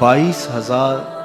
22,000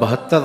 72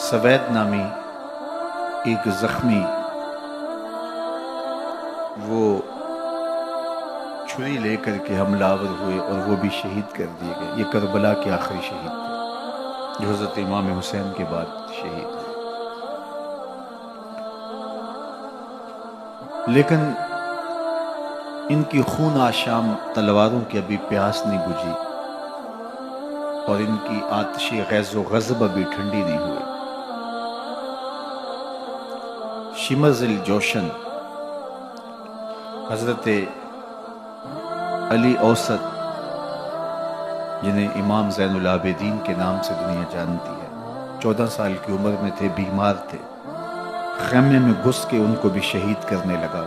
سوید نامی ایک زخمی وہ چھری لے کر کے حملہ آور ہوئے اور وہ بھی شہید کر دیے گئے. یہ کربلا کے آخری شہید تھے جو حضرت امام حسین کے بعد شہید ہوئے. لیکن ان کی خون آشام تلواروں کی ابھی پیاس نہیں بجھی اور ان کی آتش غیظ و غضب ابھی ٹھنڈی نہیں ہوئی. شمز الجوشن حضرت علی اوسط جنہیں امام زین العابدین کے نام سے دنیا جانتی ہے، 14 سال کی عمر میں تھے، بیمار تھے. خیمے میں گھس کے ان کو بھی شہید کرنے لگا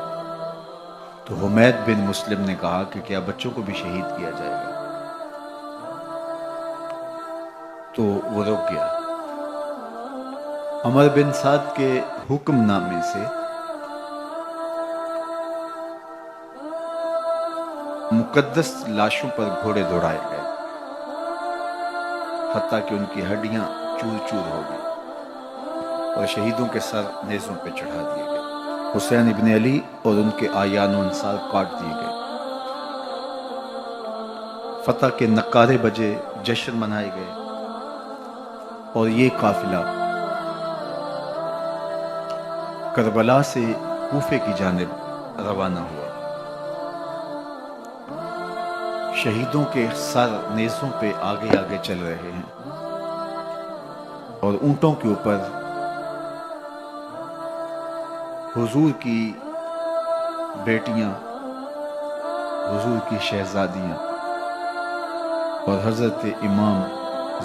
تو حمید بن مسلم نے کہا کہ کیا بچوں کو بھی شہید کیا جائے گا؟ تو وہ رک گیا. عمر بن سعد کے حکم نامے سے مقدس لاشوں پر گھوڑے دوڑائے گئے حتیٰ کہ ان کی ہڈیاں چور چور ہو گئی اور شہیدوں کے سر نیزوں پہ چڑھا دیے گئے. حسین ابن علی اور ان کے آیان و انصار کاٹ دیے گئے. فتح کے نقارے بجے، جشن منائے گئے اور یہ قافلہ کربلا سے کوفے کی جانب روانہ ہوا. شہیدوں کے سر نیزوں پہ آگے آگے چل رہے ہیں اور اونٹوں کے اوپر حضور کی بیٹیاں، حضور کی شہزادیاں اور حضرت امام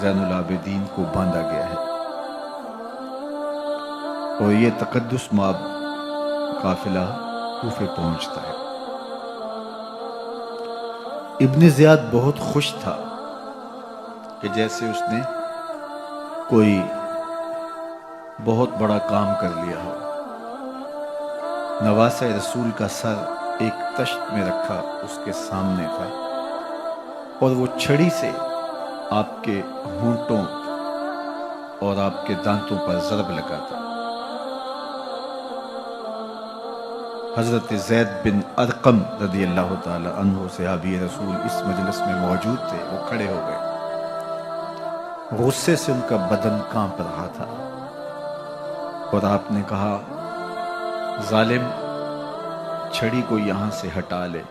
زین العابدین کو باندھا گیا ہے اور یہ تقدس مآب قافلہ کوفے پہنچتا ہے. ابن زیاد بہت خوش تھا کہ جیسے اس نے کوئی بہت بڑا کام کر لیا ہو. نواسہ رسول کا سر ایک تشت میں رکھا اس کے سامنے تھا اور وہ چھڑی سے آپ کے ہونٹوں اور آپ کے دانتوں پر ضرب لگاتا. حضرت زید بن ارقم رضی اللہ تعالی عنہ صحابی رسول اس مجلس میں موجود تھے. وہ کھڑے ہو گئے. غصے سے ان کا بدن کانپ رہا تھا اور آپ نے کہا، ظالم، چھڑی کو یہاں سے ہٹا لے.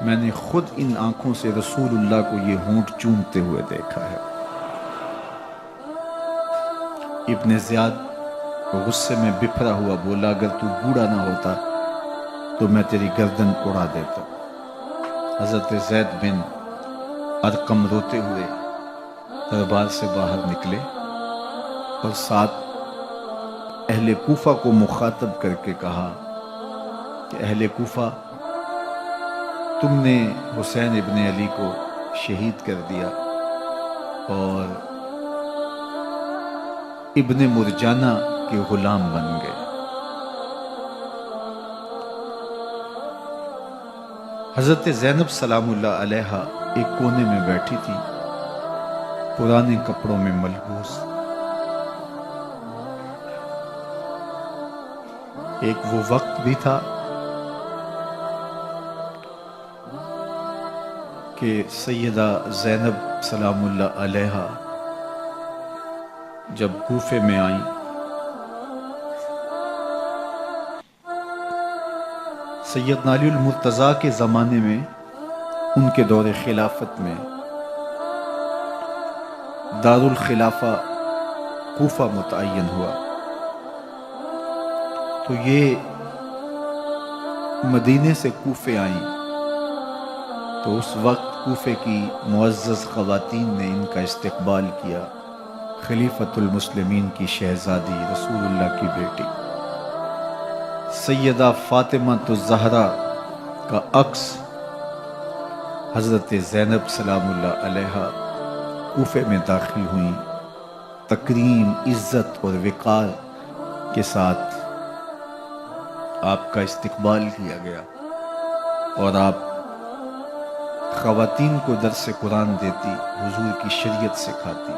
میں نے خود ان آنکھوں سے رسول اللہ کو یہ ہونٹ چومتے ہوئے دیکھا ہے. ابن زیاد غصے میں بپھرا ہوا بولا، اگر تو بوڑھا نہ ہوتا تو میں تیری گردن اڑا دیتا. حضرت زید بن ارقم روتے ہوئے دربار سے باہر نکلے اور ساتھ اہل کوفہ کو مخاطب کر کے کہا کہ اہل کوفہ، تم نے حسین ابن علی کو شہید کر دیا اور ابن مرجانہ کے غلام بن گئے. حضرت زینب سلام اللہ علیہا ایک کونے میں بیٹھی تھی، پرانے کپڑوں میں ملبوس. ایک وہ وقت بھی تھا کہ سیدہ زینب سلام اللہ علیہا جب کوفے میں آئیں سیدنا علی المرتضیٰ کے زمانے میں، ان کے دور خلافت میں دارالخلافہ کوفہ متعین ہوا. تو یہ مدینے سے کوفے آئیں تو اس وقت کوفے کی معزز خواتین نے ان کا استقبال کیا. خلیفۃ المسلمین کی شہزادی، رسول اللہ کی بیٹی سیدہ فاطمہ الزہرا کا عکس حضرت زینب سلام اللہ علیہا کوفے میں داخل ہوئیں. تکریم، عزت اور وقار کے ساتھ آپ کا استقبال کیا گیا اور آپ خواتین کو درس قرآن دیتی، حضور کی شریعت سکھاتی.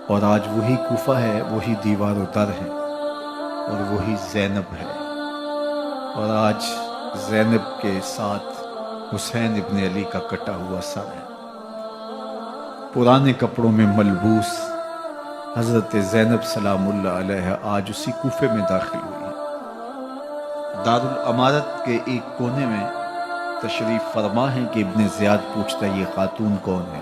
اور آج وہی کوفہ ہے، وہی دیوار و در ہے، اور وہی زینب ہے، اور آج زینب کے ساتھ حسین ابن علی کا کٹا ہوا سر ہے۔ پرانے کپڑوں میں ملبوس حضرت زینب سلام اللہ علیہ آج اسی کوفے میں داخل ہوئی ہے۔ دارالامارت کے ایک کونے میں تشریف فرما ہے کہ ابن زیاد پوچھتا یہ خاتون کون ہے؟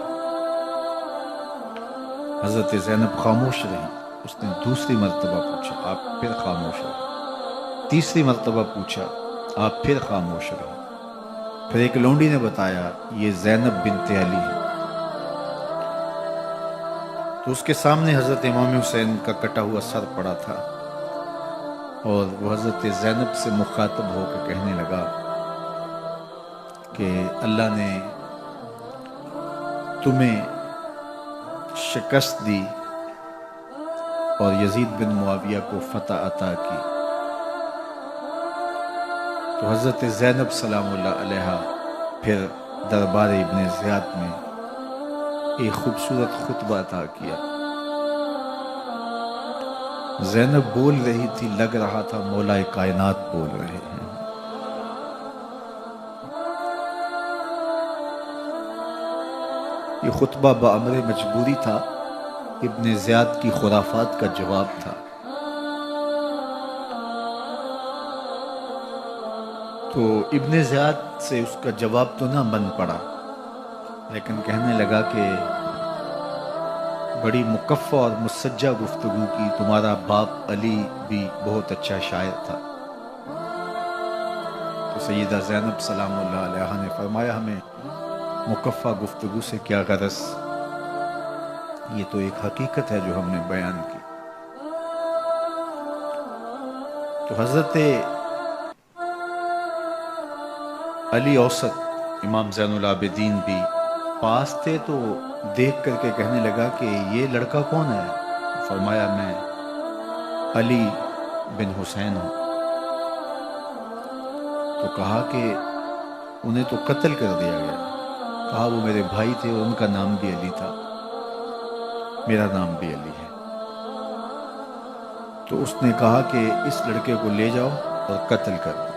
حضرت زینب خاموش رہی۔ اس نے دوسری مرتبہ پوچھا، آپ پھر خاموش رہے۔ تیسری مرتبہ پوچھا، آپ پھر خاموش رہے۔ پھر ایک لونڈی نے بتایا یہ زینب بنت علی ہے۔ تو اس کے سامنے حضرت امام حسین کا کٹا ہوا سر پڑا تھا، اور وہ حضرت زینب سے مخاطب ہو کے کہنے لگا کہ اللہ نے تمہیں شکست دی اور یزید بن معاویہ کو فتح عطا کی۔ تو حضرت زینب سلام اللہ علیہ پھر دربار ابن زیاد میں ایک خوبصورت خطبہ عطا کیا۔ زینب بول رہی تھی، لگ رہا تھا مولا کائنات بول رہے ہیں۔ یہ خطبہ بامر مجبوری تھا، ابن زیاد کی خرافات کا جواب تھا۔ تو ابن زیاد سے اس کا جواب تو نہ بن پڑا، لیکن کہنے لگا کہ بڑی مکفّہ اور مسجع گفتگو کی، تمہارا باپ علی بھی بہت اچھا شاعر تھا۔ تو سیدہ زینب سلام اللہ علیہ نے فرمایا ہمیں مکفّہ گفتگو سے کیا غرض، یہ تو ایک حقیقت ہے جو ہم نے بیان کی۔ تو حضرت علی اوسط امام زین العابدین بھی پاس تھے، تو دیکھ کر کے کہنے لگا کہ یہ لڑکا کون ہے؟ فرمایا میں علی بن حسین ہوں۔ تو کہا کہ انہیں تو قتل کر دیا گیا۔ کہا وہ میرے بھائی تھے اور ان کا نام بھی علی تھا، میرا نام بھی علی ہے۔ تو اس نے کہا کہ اس لڑکے کو لے جاؤ اور قتل کر دو۔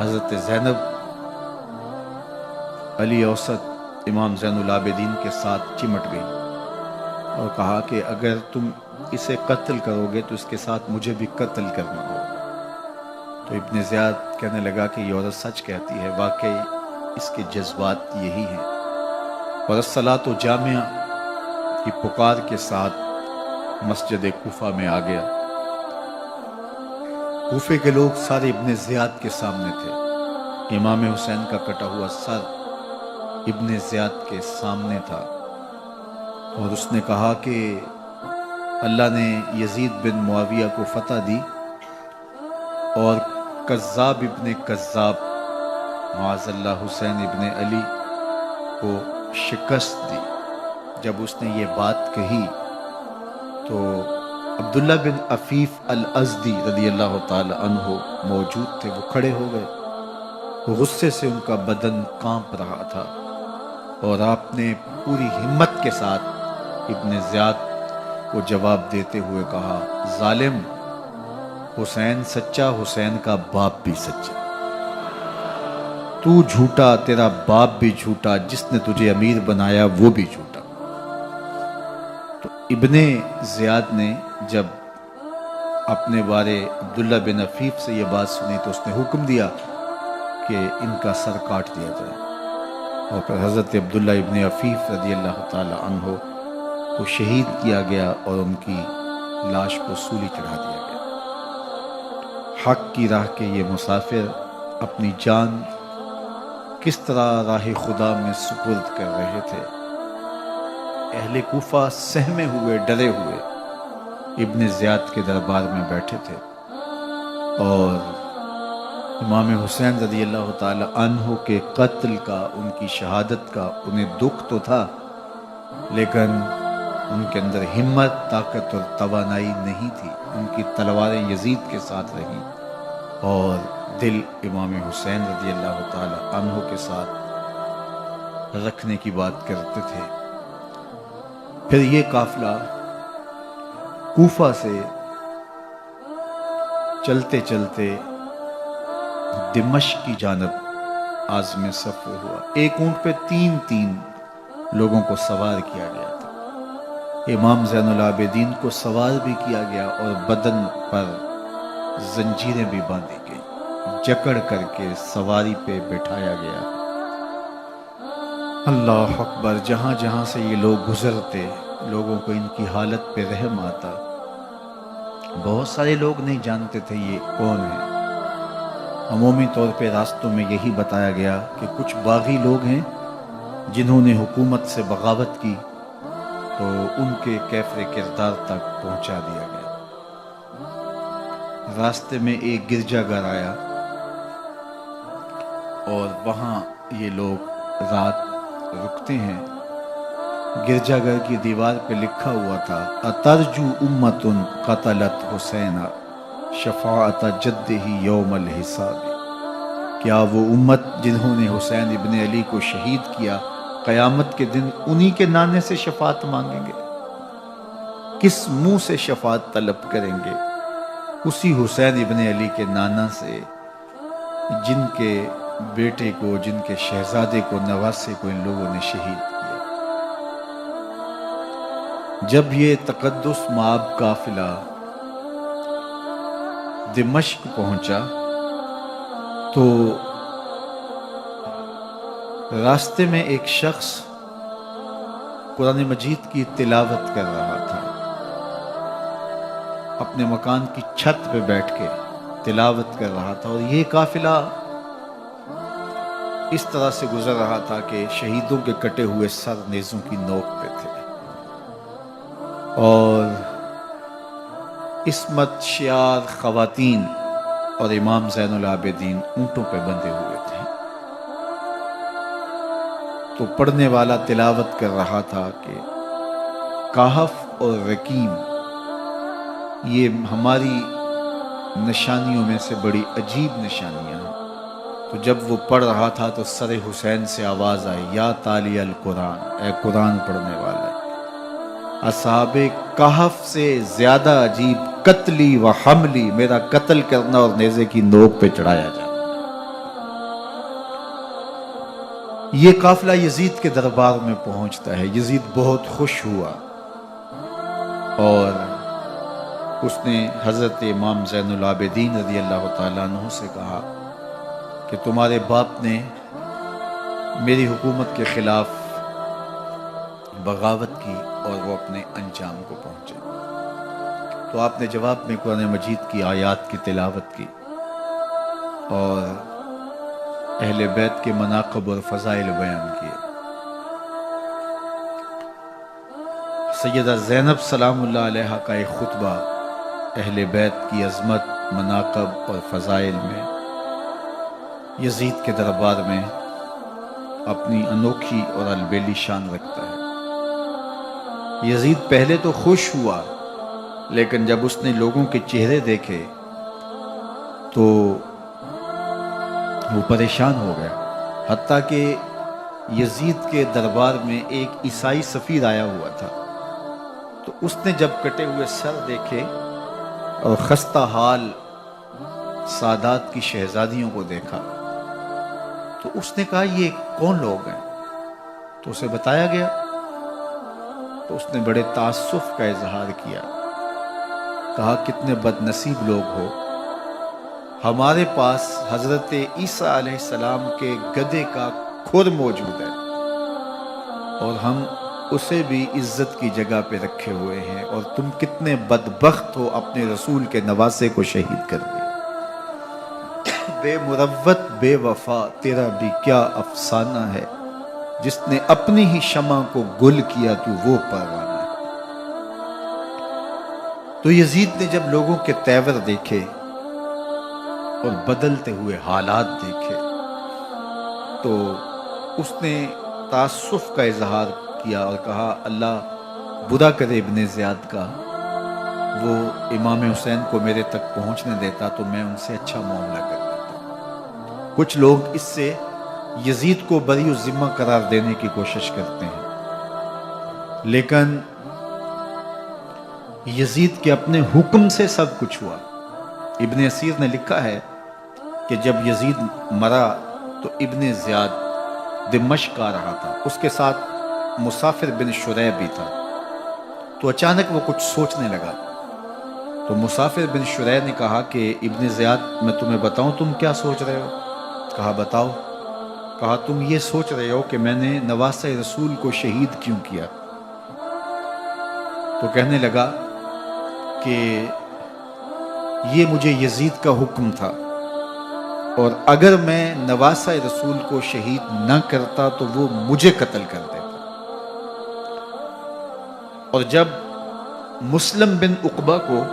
حضرت زینب علی اوسط امام زین العابدین کے ساتھ چمٹ گئی اور کہا کہ اگر تم اسے قتل کرو گے تو اس کے ساتھ مجھے بھی قتل کرنا ہوگا۔ تو ابن زیاد کہنے لگا کہ یہ عورت سچ کہتی ہے، واقعی اس کے جذبات یہی ہیں۔ اور الصلاۃ جامعہ کی پکار کے ساتھ مسجد کوفہ میں آ گیا۔ کوفے کے لوگ سارے ابن زیاد کے سامنے تھے۔ امام حسین کا کٹا ہوا سر ابن زیاد کے سامنے تھا، اور اس نے کہا کہ اللہ نے یزید بن معاویہ کو فتح دی اور کذاب ابن کذاب معاذ اللہ حسین ابن علی کو شکست دی۔ جب اس نے یہ بات کہی تو عبداللہ بن عفیف الازدی رضی اللہ تعالی عنہ موجود تھے، وہ کھڑے ہو گئے۔ غصے سے ان کا بدن کانپ رہا تھا، اور آپ نے پوری ہمت کے ساتھ ابن زیاد کو جواب دیتے ہوئے کہا، ظالم، حسین سچا، حسین کا باپ بھی سچا، تو جھوٹا، تیرا باپ بھی جھوٹا، جس نے تجھے امیر بنایا وہ بھی جھوٹا۔ تو ابن زیاد نے جب اپنے بارے عبداللہ بن عفیف سے یہ بات سنی تو اس نے حکم دیا کہ ان کا سر کاٹ دیا جائے، اور پھر حضرت عبداللہ ابن عفیف رضی اللہ تعالی عنہ کو شہید کیا گیا اور ان کی لاش کو سولی چڑھا دیا گیا۔ حق کی راہ کے یہ مسافر اپنی جان کس طرح راہ خدا میں سپرد کر رہے تھے۔ اہل کوفہ سہمے ہوئے، ڈرے ہوئے ابن زیاد کے دربار میں بیٹھے تھے، اور امام حسین رضی اللہ تعالی عنہ کے قتل کا، ان کی شہادت کا انہیں دکھ تو تھا، لیکن ان کے اندر ہمت، طاقت اور توانائی نہیں تھی۔ ان کی تلواریں یزید کے ساتھ رہیں اور دل امام حسین رضی اللہ تعالی عنہ کے ساتھ رکھنے کی بات کرتے تھے۔ پھر یہ قافلہ کوفہ سے چلتے چلتے دمشق کی جانب عازم سفر ہوا۔ ایک اونٹ پہ تین لوگوں کو سوار کیا گیا تھا۔ امام زین العابدین کو سوار بھی کیا گیا اور بدن پر زنجیریں بھی باندھی گئی، جکڑ کر کے سواری پہ بٹھایا گیا۔ اللہ اکبر! جہاں جہاں سے یہ لوگ گزرتے، لوگوں کو ان کی حالت پہ رحم آتا۔ بہت سارے لوگ نہیں جانتے تھے یہ کون ہے۔ عمومی طور پہ راستوں میں یہی بتایا گیا کہ کچھ باغی لوگ ہیں جنہوں نے حکومت سے بغاوت کی، تو ان کے کیفر کردار تک پہنچا دیا گیا۔ راستے میں ایک گرجا گھر آیا اور وہاں یہ لوگ رات رکتے ہیں۔ گرجا گھر کی دیوار پہ لکھا ہوا تھا: اترجو امت قتلت حسین شفاعت جدہ یوم الحساب۔ کیا وہ امت جنہوں نے حسین ابن علی کو شہید کیا قیامت کے دن انہی کے نانے سے شفاعت مانگیں گے؟ کس منہ سے شفاعت طلب کریں گے؟ اسی حسین ابن علی کے نانا سے، جن کے بیٹے کو، جن کے شہزادے کو، نواسے کو ان لوگوں نے شہید کیا۔ جب یہ تقدس مآب قافلہ دمشق پہنچا تو راستے میں ایک شخص قرآن مجید کی تلاوت کر رہا تھا، اپنے مکان کی چھت پہ بیٹھ کے تلاوت کر رہا تھا، اور یہ قافلہ اس طرح سے گزر رہا تھا کہ شہیدوں کے کٹے ہوئے سر نیزوں کی نوک پہ تھے، اور عصمت شیار خواتین اور امام زین العابدین اونٹوں پہ بندھے ہوئے تھے۔ تو پڑھنے والا تلاوت کر رہا تھا کہ کہف اور رقیم یہ ہماری نشانیوں میں سے بڑی عجیب نشانیاں ہیں۔ تو جب وہ پڑھ رہا تھا تو سر حسین سے آواز آئی: یا تالی القرآن، اے قرآن پڑھنے والا، اصحاب کہف سے زیادہ عجیب قتلی و حملی، میرا قتل کرنا اور نیزے کی نوک پہ چڑھایا جانا۔ یہ قافلہ یزید کے دربار میں پہنچتا ہے۔ یزید بہت خوش ہوا اور اس نے حضرت امام زین العابدین رضی اللہ تعالیٰ عنہ سے کہا کہ تمہارے باپ نے میری حکومت کے خلاف بغاوت کی اور وہ اپنے انجام کو پہنچے۔ تو آپ نے جواب میں قرآن مجید کی آیات کی تلاوت کی اور اہل بیت کے مناقب اور فضائل بیان کیے۔ سیدہ زینب سلام اللہ علیہ کا ایک خطبہ اہل بیت کی عظمت، مناقب اور فضائل میں یزید کے دربار میں اپنی انوکھی اور البیلی شان رکھتا ہے۔ یزید پہلے تو خوش ہوا، لیکن جب اس نے لوگوں کے چہرے دیکھے تو وہ پریشان ہو گیا، حتیٰ کہ یزید کے دربار میں ایک عیسائی سفیر آیا ہوا تھا، تو اس نے جب کٹے ہوئے سر دیکھے اور خستہ حال سادات کی شہزادیوں کو دیکھا تو اس نے کہا یہ کون لوگ ہیں؟ تو اسے بتایا گیا، تو اس نے بڑے تعصف کا اظہار کیا، کہا کتنے بد نصیب لوگ ہو، ہمارے پاس حضرت عیسیٰ علیہ السلام کے گدھے کا کھر موجود ہے اور ہم اسے بھی عزت کی جگہ پہ رکھے ہوئے ہیں، اور تم کتنے بدبخت ہو، اپنے رسول کے نواسے کو شہید کر دیا۔ بے مروت بے وفا تیرا بھی کیا افسانہ ہے، جس نے اپنی ہی شمع کو گل کیا تو وہ پروانہ ہے۔ تو یزید نے جب لوگوں کے تیور دیکھے اور بدلتے ہوئے حالات دیکھے تو اس نے تعصف کا اظہار کیا اور کہا اللہ برا کرے ابن زیاد کا، وہ امام حسین کو میرے تک پہنچنے دیتا تو میں ان سے اچھا معاملہ کر لیتا۔ کچھ لوگ اس سے یزید کو بری الذمہ قرار دینے کی کوشش کرتے ہیں، لیکن یزید کے اپنے حکم سے سب کچھ ہوا۔ ابن اسیر نے لکھا ہے کہ جب یزید مرا تو ابن زیاد دمشق آ رہا تھا، اس کے ساتھ مسافر بن شریح بھی تھا، تو اچانک وہ کچھ سوچنے لگا۔ تو مسافر بن شریح نے کہا کہ ابن زیاد میں تمہیں بتاؤں تم کیا سوچ رہے ہو؟ کہا بتاؤ۔ کہا تم یہ سوچ رہے ہو کہ میں نے نواسہ رسول کو شہید کیوں کیا؟ تو کہنے لگا کہ یہ مجھے یزید کا حکم تھا، اور اگر میں نواسہ رسول کو شہید نہ کرتا تو وہ مجھے قتل کر دیتا۔ اور جب مسلم بن عقبہ کو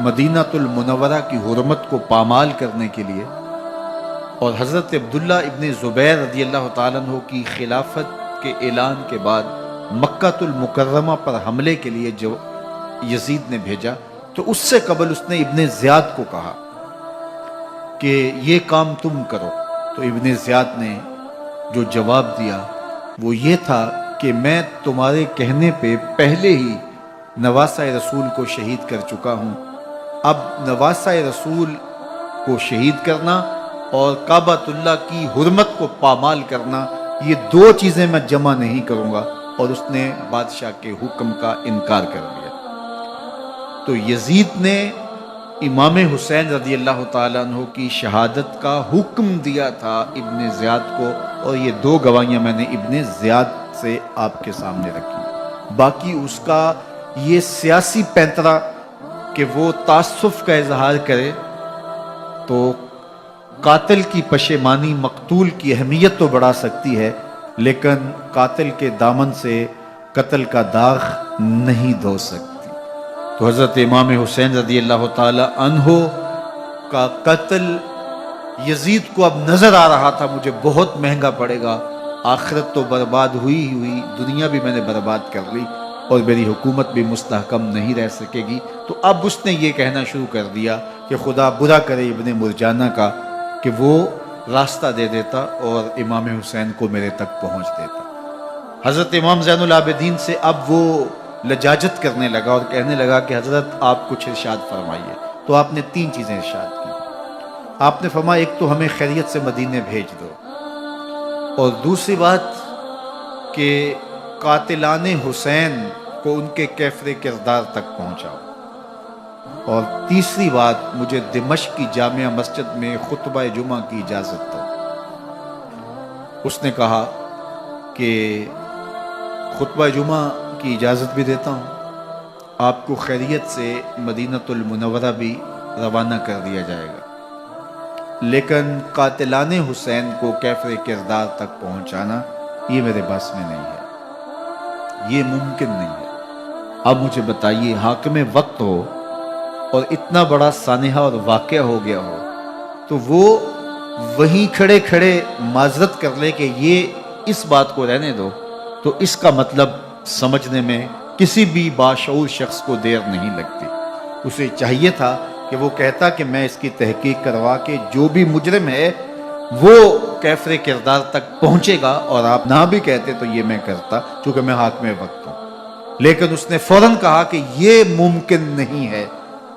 مدینہ المنورہ کی حرمت کو پامال کرنے کے لیے اور حضرت عبداللہ ابن زبیر رضی اللہ تعالیٰ عنہ کی خلافت کے اعلان کے بعد مکہ المکرمہ پر حملے کے لیے جو یزید نے بھیجا، تو اس سے قبل اس نے ابن زیاد کو کہا کہ یہ کام تم کرو۔ تو ابن زیاد نے جو جواب دیا وہ یہ تھا کہ میں تمہارے کہنے پہ پہلے ہی نواسہ رسول کو شہید کر چکا ہوں، اب نواسہ رسول کو شہید کرنا اور کعبۃ اللہ کی حرمت کو پامال کرنا، یہ دو چیزیں میں جمع نہیں کروں گا۔ اور اس نے بادشاہ کے حکم کا انکار کر دیا۔ تو یزید نے امام حسین رضی اللہ تعالیٰ عنہ کی شہادت کا حکم دیا تھا ابن زیاد کو، اور یہ دو گواہیاں میں نے ابن زیاد سے آپ کے سامنے رکھی۔ باقی اس کا یہ سیاسی پینترا کہ وہ تعصب کا اظہار کرے، تو قاتل کی پشیمانی مقتول کی اہمیت تو بڑھا سکتی ہے، لیکن قاتل کے دامن سے قتل کا داغ نہیں دھو سکتی۔ تو حضرت امام حسین رضی اللہ تعالی عنہ کا قتل یزید کو اب نظر آ رہا تھا مجھے بہت مہنگا پڑے گا، آخرت تو برباد ہوئی ہی ہوئی، دنیا بھی میں نے برباد کر لی، اور میری حکومت بھی مستحکم نہیں رہ سکے گی۔ تو اب اس نے یہ کہنا شروع کر دیا کہ خدا برا کرے ابن مرجانہ کا کہ وہ راستہ دے دیتا اور امام حسین کو میرے تک پہنچ دیتا۔ حضرت امام زین العابدین سے اب وہ لجاجت کرنے لگا اور کہنے لگا کہ حضرت آپ کچھ ارشاد فرمائیے۔ تو آپ نے تین چیزیں ارشاد کی۔ آپ نے فرمایا ایک تو ہمیں خیریت سے مدینے بھیج دو، اور دوسری بات کہ قاتلان حسین کو ان کے کیفر کردار تک پہنچاؤ، اور تیسری بات مجھے دمشق کی جامعہ مسجد میں خطبہ جمعہ کی اجازت دو۔ اس نے کہا کہ خطبہ جمعہ کی اجازت بھی دیتا ہوں، آپ کو خیریت سے مدینہ المنورہ بھی روانہ کر دیا جائے گا، لیکن قاتلان حسین کو کیفر کردار تک پہنچانا یہ میرے بس میں نہیں ہے، یہ ممکن نہیں ہے۔ اب مجھے بتائیے، حاکم وقت ہو اور اتنا بڑا سانحہ اور واقعہ ہو گیا ہو تو وہ وہیں کھڑے کھڑے معذرت کر لے کہ یہ اس بات کو رہنے دو، تو اس کا مطلب سمجھنے میں کسی بھی باشعور شخص کو دیر نہیں لگتی۔ اسے چاہیے تھا کہ وہ کہتا کہ میں اس کی تحقیق کروا کے جو بھی مجرم ہے وہ کیفر کردار تک پہنچے گا، اور آپ نہ بھی کہتے تو یہ میں کرتا چونکہ میں حاکم وقت ہوں۔ لیکن اس نے فوراً کہا کہ یہ ممکن نہیں ہے،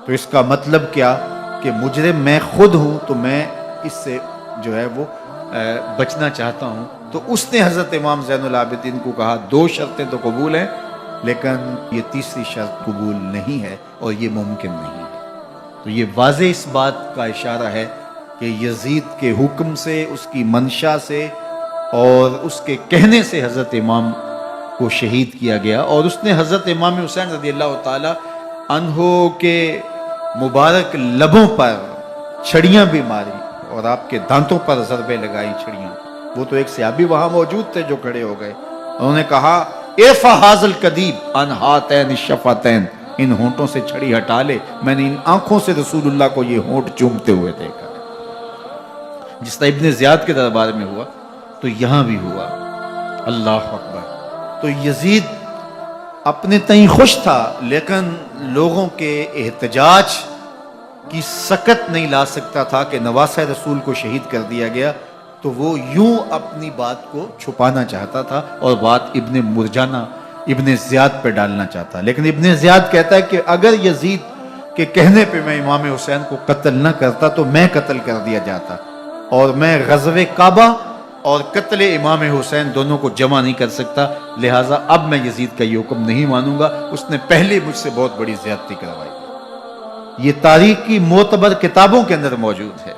تو اس کا مطلب کیا کہ مجرم میں خود ہوں، تو میں اس سے جو ہے وہ بچنا چاہتا ہوں۔ تو اس نے حضرت امام زین العابدین کو کہا دو شرطیں تو قبول ہیں، لیکن یہ تیسری شرط قبول نہیں ہے اور یہ ممکن نہیں ہے۔ تو یہ واضح اس بات کا اشارہ ہے کہ یزید کے حکم سے، اس کی منشا سے اور اس کے کہنے سے حضرت امام کو شہید کیا گیا، اور اس نے حضرت امام حسین رضی اللہ تعالی عنہ کے مبارک لبوں پر چھڑیاں بھی ماری اور آپ کے دانتوں پر ضربیں لگائی چھڑیاں۔ وہ تو ایک صحابی وہاں موجود تھے جو کھڑے ہو گئے، انہوں نے کہا ارفع ھذا القدیب عن ھاتین الشفتین، ان ہونٹوں سے چھڑی ہٹا لے، میں نے ان آنکھوں سے رسول اللہ کو یہ ہونٹ چومتے ہوئے دیکھا۔ جس طرح ابن زیاد کے دربار میں ہوا تو یہاں بھی ہوا۔ اللہ اکبر۔ تو یزید اپنے تئیں خوش تھا، لیکن لوگوں کے احتجاج کی سکت نہیں لا سکتا تھا کہ نواسہ رسول کو شہید کر دیا گیا، تو وہ یوں اپنی بات کو چھپانا چاہتا تھا، اور بات ابن مرجانہ ابن زیاد پہ ڈالنا چاہتا، لیکن ابن زیاد کہتا ہے کہ اگر یزید کے کہنے پہ میں امام حسین کو قتل نہ کرتا تو میں قتل کر دیا جاتا، اور میں غزوہ کعبہ اور قتل امام حسین دونوں کو جمع نہیں کر سکتا، لہٰذا اب میں یزید کا یہ حکم نہیں مانوں گا، اس نے پہلے مجھ سے بہت بڑی زیادتی کروائی۔ یہ تاریخ کی معتبر کتابوں کے اندر موجود ہے۔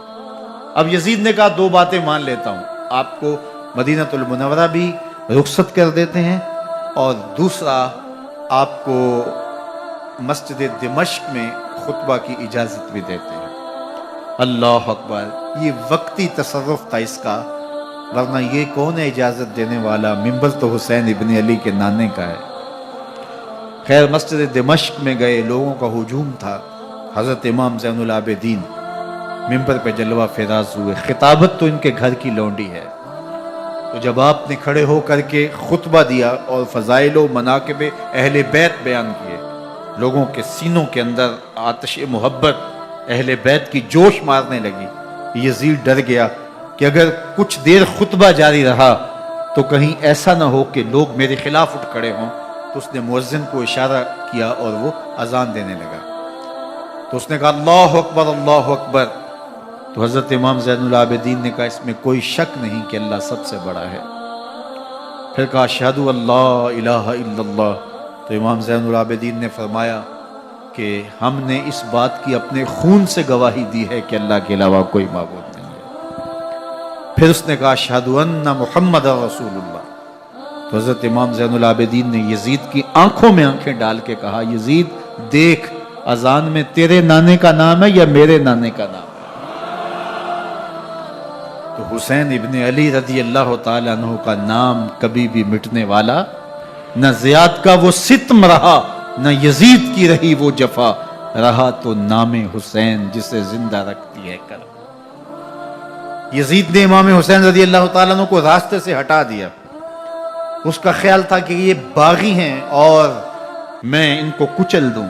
اب یزید نے کہا دو باتیں مان لیتا ہوں، آپ کو مدینہ المنورہ بھی رخصت کر دیتے ہیں، اور دوسرا آپ کو مسجد دمشق میں خطبہ کی اجازت بھی دیتے ہیں۔ اللہ اکبر، یہ وقتی تصرف تھا اس کا، ورنہ یہ کون ہے اجازت دینے والا؟ ممبر تو حسین ابن علی کے نانے کا ہے۔ خیر، مسجد دمشق میں گئے، لوگوں کا ہجوم تھا، حضرت امام زین العابدین ممبر پہ جلوہ فراز ہوئے، خطابت تو ان کے گھر کی لونڈی ہے، تو جب آپ نے کھڑے ہو کر کے خطبہ دیا اور فضائل و مناقب اہل بیت بیان کیے، لوگوں کے سینوں کے اندر آتش محبت اہل بیت کی جوش مارنے لگی۔ یزید ڈر گیا کہ اگر کچھ دیر خطبہ جاری رہا تو کہیں ایسا نہ ہو کہ لوگ میرے خلاف اٹھ کھڑے ہوں، تو اس نے مؤذن کو اشارہ کیا اور وہ اذان دینے لگا، تو اس نے کہا اللہ اکبر اللہ اکبر، تو حضرت امام زین العابدین نے کہا اس میں کوئی شک نہیں کہ اللہ سب سے بڑا ہے۔ پھر کہا اشہد ان لا الہ الا اللہ، تو امام زین العابدین نے فرمایا کہ ہم نے اس بات کی اپنے خون سے گواہی دی ہے کہ اللہ کے علاوہ کوئی معبود نہیں ہے۔ پھر اس نے کہا اشہد ان محمد رسول اللہ، تو حضرت امام زین العابدین نے یزید کی آنکھوں میں آنکھیں ڈال کے کہا یزید دیکھ، اذان میں تیرے نانے کا نام ہے یا میرے نانے کا نام ہے؟ تو حسین ابن علی رضی اللہ تعالیٰ عنہ کا نام کبھی بھی مٹنے والا نہ زیاد کا وہ ستم رہا، نہ یزید کی رہی وہ جفا، رہا تو نام حسین جسے زندہ رکھتی ہے کر۔ یزید نے امام حسین رضی اللہ تعالیٰ عنہ کو راستے سے ہٹا دیا، اس کا خیال تھا کہ یہ باغی ہیں اور میں ان کو کچل دوں۔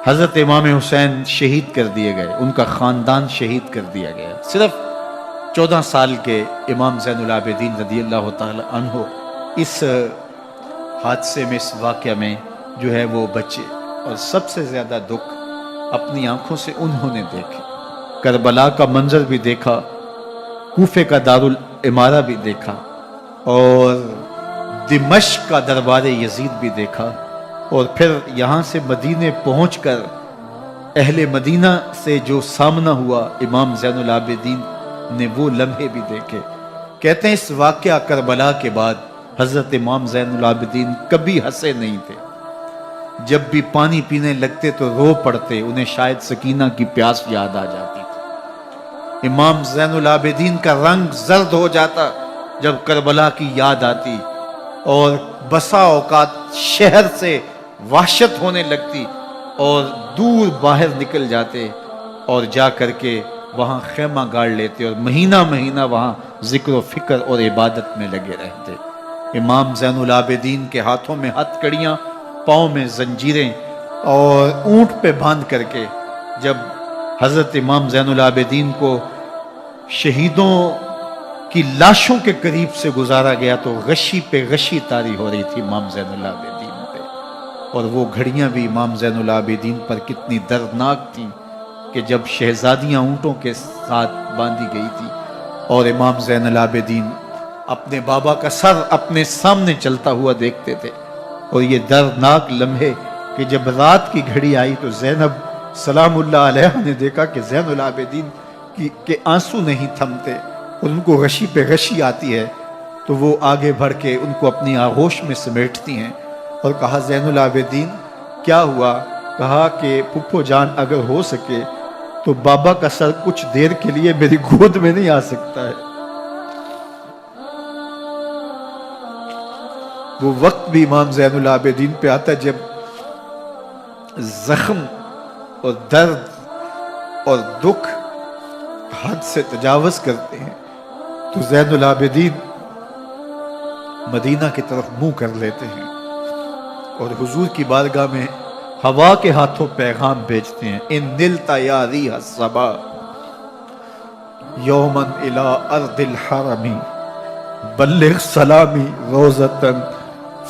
حضرت امام حسین شہید کر دیے گئے، ان کا خاندان شہید کر دیا گیا۔ صرف 14 سال کے امام زین العابدین رضی اللہ تعالی عنہ اس حادثے میں، اس واقعہ میں جو ہے وہ بچے، اور سب سے زیادہ دکھ اپنی آنکھوں سے انہوں نے دیکھے، کربلا کا منظر بھی دیکھا، کوفے کا دارالعمارہ بھی دیکھا، اور دمشق کا دربار یزید بھی دیکھا، اور پھر یہاں سے مدینے پہنچ کر اہل مدینہ سے جو سامنا ہوا امام زین العابدین نے وہ لمحے بھی دیکھے۔ کہتے ہیں اس واقعہ کربلا کے بعد حضرت امام زین العابدین کبھی ہنسے نہیں تھے، جب بھی پانی پینے لگتے تو رو پڑتے، انہیں شاید سکینہ کی پیاس یاد آ جاتی تھی۔ امام زین العابدین کا رنگ زرد ہو جاتا جب کربلا کی یاد آتی، اور بسا اوقات شہر سے وحشت ہونے لگتی اور دور باہر نکل جاتے اور جا کر کے وہاں خیمہ گاڑ لیتے اور مہینہ مہینہ وہاں ذکر و فکر اور عبادت میں لگے رہتے۔ امام زین العابدین کے ہاتھوں میں ہتھ کڑیاں، پاؤں میں زنجیریں، اور اونٹ پہ باندھ کر کے جب حضرت امام زین العابدین کو شہیدوں کی لاشوں کے قریب سے گزارا گیا تو غشی پہ غشی طاری ہو رہی تھی امام زین العابدین پہ، اور وہ گھڑیاں بھی امام زین العابدین پر کتنی دردناک تھیں کہ جب شہزادیاں اونٹوں کے ساتھ باندھی گئی تھی اور امام زین العابدین اپنے بابا کا سر اپنے سامنے چلتا ہوا دیکھتے تھے، اور یہ دردناک لمحے کہ جب رات کی گھڑی آئی تو زینب سلام اللہ علیہ نے دیکھا کہ زین العابدین کے آنسو نہیں تھمتے اور ان کو غشی پہ غشی آتی ہے، تو وہ آگے بڑھ کے ان کو اپنی آغوش میں سمیٹتی ہیں اور کہا زین العابدین کیا ہوا؟ کہا کہ پھپھو جان اگر ہو سکے تو بابا کا سر کچھ دیر کے لیے میری گود میں نہیں آ سکتا ہے۔ وہ وقت بھی امام زین العابدین پہ آتا ہے جب زخم اور درد اور دکھ حد سے تجاوز کرتے ہیں تو زین العابدین مدینہ کی طرف منہ کر لیتے ہیں اور حضور کی بارگاہ میں ہوا کے ہاتھوں پیغام بھیجتے ہیں، ان نلتا یا ریح الصبا یومن الی ارض الحرم بلغ سلامی روزتن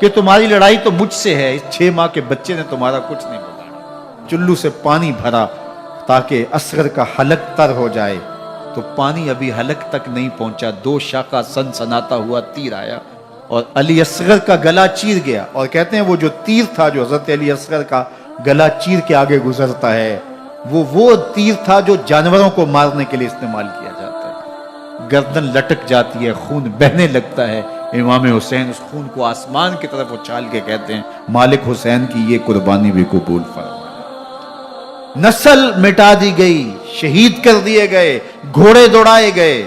کہ تمہاری لڑائی تو مجھ سے ہے، اس 6 ماہ کے بچے نے تمہارا کچھ نہیں بگاڑا۔ چلو سے پانی بھرا تاکہ اصغر کا حلق تر ہو جائے، تو پانی ابھی حلق تک نہیں پہنچا، 2 شاخہ سنسناتا ہوا تیر آیا اور علی اصغر کا گلا چیر گیا۔ اور کہتے ہیں وہ جو تیر تھا جو حضرت علی اصغر کا گلا چیر کے آگے گزرتا ہے، وہ تیر تھا جو جانوروں کو مارنے کے لیے استعمال کیا جاتا ہے۔ گردن لٹک جاتی ہے، خون بہنے لگتا ہے۔ امام حسین اس خون کو آسمان کی طرف اچھال کے کہتے ہیں مالک حسین کی یہ قربانی بھی قبول فرما۔ نسل مٹا دی گئی، شہید کر دیے گئے، گھوڑے دوڑائے گئے،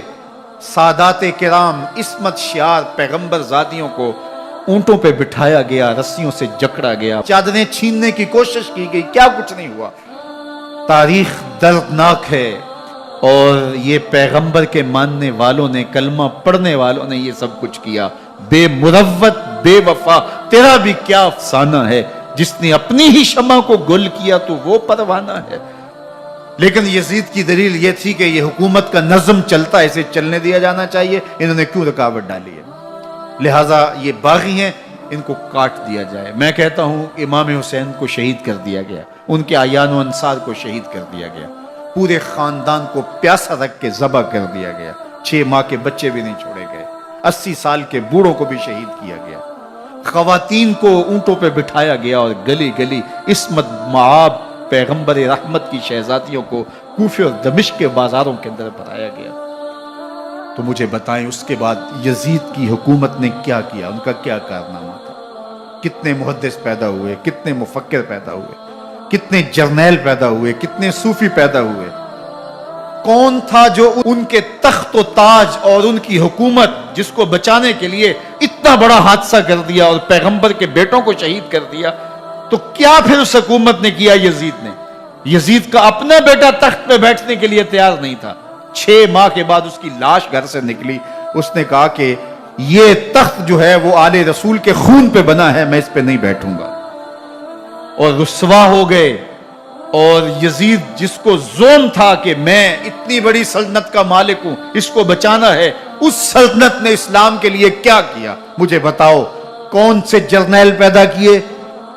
سادات کرام عصمت شعار پیغمبر زادیوں کو اونٹوں پہ بٹھایا گیا، رسیوں سے جکڑا گیا، چادریں چھیننے کی کوشش کی گئی، کیا کچھ نہیں ہوا۔ تاریخ دردناک ہے، اور یہ پیغمبر کے ماننے والوں نے، کلمہ پڑھنے والوں نے یہ سب کچھ کیا۔ بے مروت، بے وفا، تیرا بھی کیا افسانہ ہے، جس نے اپنی ہی شمع کو گل کیا تو وہ پروانہ ہے۔ لیکن یزید کی دلیل یہ تھی کہ یہ حکومت کا نظم چلتا ہے، اسے چلنے دیا جانا چاہیے، انہوں نے کیوں رکاوٹ ڈالی ہے، لہٰذا یہ باغی ہیں، ان کو کاٹ دیا جائے۔ میں کہتا ہوں امام حسین کو شہید کر دیا گیا، ان کے اعیان و انصار کو شہید کر دیا گیا، پورے خاندان کو پیاسا رکھ کے ذبح کر دیا گیا، 6 ماہ کے بچے بھی نہیں چھوڑے گئے، 80 سال کے بوڑھوں کو بھی شہید کیا گیا، خواتین کو اونٹوں پہ بٹھایا گیا، اور گلی گلی عصمت معاب پیغمبر رحمت کی شہزادیوں کو کوفے اور دمشق کے بازاروں کے اندر بھرایا گیا۔ تو مجھے بتائیں اس کے بعد یزید کی حکومت نے کیا کیا، ان کا کیا کارنامہ تھا؟ کتنے محدث پیدا ہوئے، کتنے مفکر پیدا ہوئے، کتنے جرنیل پیدا ہوئے، کتنے صوفی پیدا ہوئے؟ کون تھا جو ان کے تخت و تاج اور ان کی حکومت جس کو بچانے کے لیے اتنا بڑا حادثہ کر دیا اور پیغمبر کے بیٹوں کو شہید کر دیا؟ تو کیا پھر اس حکومت نے کیا یزید نے؟ یزید کا اپنا بیٹا تخت پہ بیٹھنے کے لیے تیار نہیں تھا۔ 6 ماہ کے بعد اس کی لاش گھر سے نکلی، اس نے کہا کہ یہ تخت جو ہے وہ آل رسول کے خون پہ بنا ہے، میں اس پہ نہیں بیٹھوں گا، اور رسوا ہو گئے۔ اور یزید جس کو زوم تھا کہ میں اتنی بڑی سلطنت کا مالک ہوں، اس کو بچانا ہے، اس سلطنت نے اسلام کے لیے کیا کیا؟ مجھے بتاؤ، کون سے جرنیل پیدا کیے،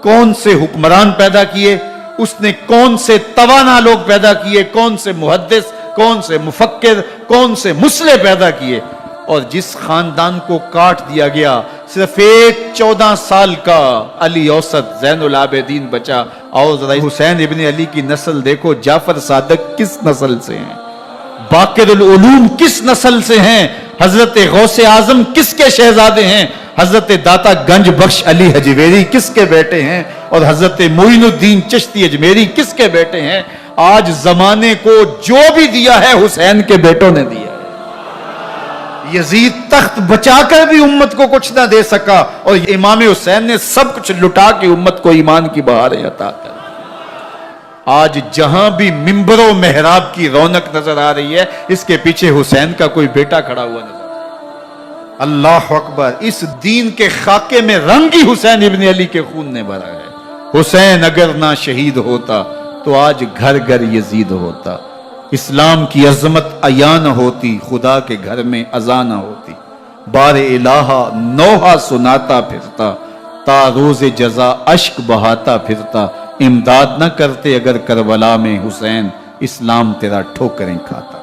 کون سے حکمران پیدا کیے، اس نے کون سے توانا لوگ پیدا کیے، کون سے محدث، کون سے مفکر، کون سے مسلح پیدا کیے؟ اور جس خاندان کو کاٹ دیا گیا، صرف ایک 14 سال کا علی اوسط زین العابدین بچا۔ اور ذرا حسین ابن علی کی نسل دیکھو، جعفر صادق کس نسل سے ہیں، باقر العلوم کس نسل سے ہیں، حضرت غوث اعظم کس کے شہزادے ہیں، حضرت داتا گنج بخش علی حجویری کس کے بیٹے ہیں، اور حضرت معین الدین چشتی اجمیری کس کے بیٹے ہیں؟ آج زمانے کو جو بھی دیا ہے حسین کے بیٹوں نے دیا ہے۔ یزید تخت بچا کر بھی امت کو کچھ نہ دے سکا، اور امام حسین نے سب کچھ لٹا کے امت کو ایمان کی بہاریں عطا کر۔ آج جہاں بھی منبر و محراب کی رونق نظر آ رہی ہے، اس کے پیچھے حسین کا کوئی بیٹا کھڑا ہوا نظر آ رہا ہے۔ اللہ اکبر، اس دین کے خاکے میں رنگ ہی حسین ابن علی کے خون نے بھرا ہے۔ حسین اگر نہ شہید ہوتا تو آج گھر گھر یزید ہوتا، اسلام کی عظمت عیاں نہ ہوتی، خدا کے گھر میں اذان نہ ہوتی، بار الہا نوحہ سناتا پھرتا، تا روز جزا اشک بہاتا پھرتا، امداد نہ کرتے اگر کربلا میں حسین، اسلام تیرا ٹھوکریں کھاتا۔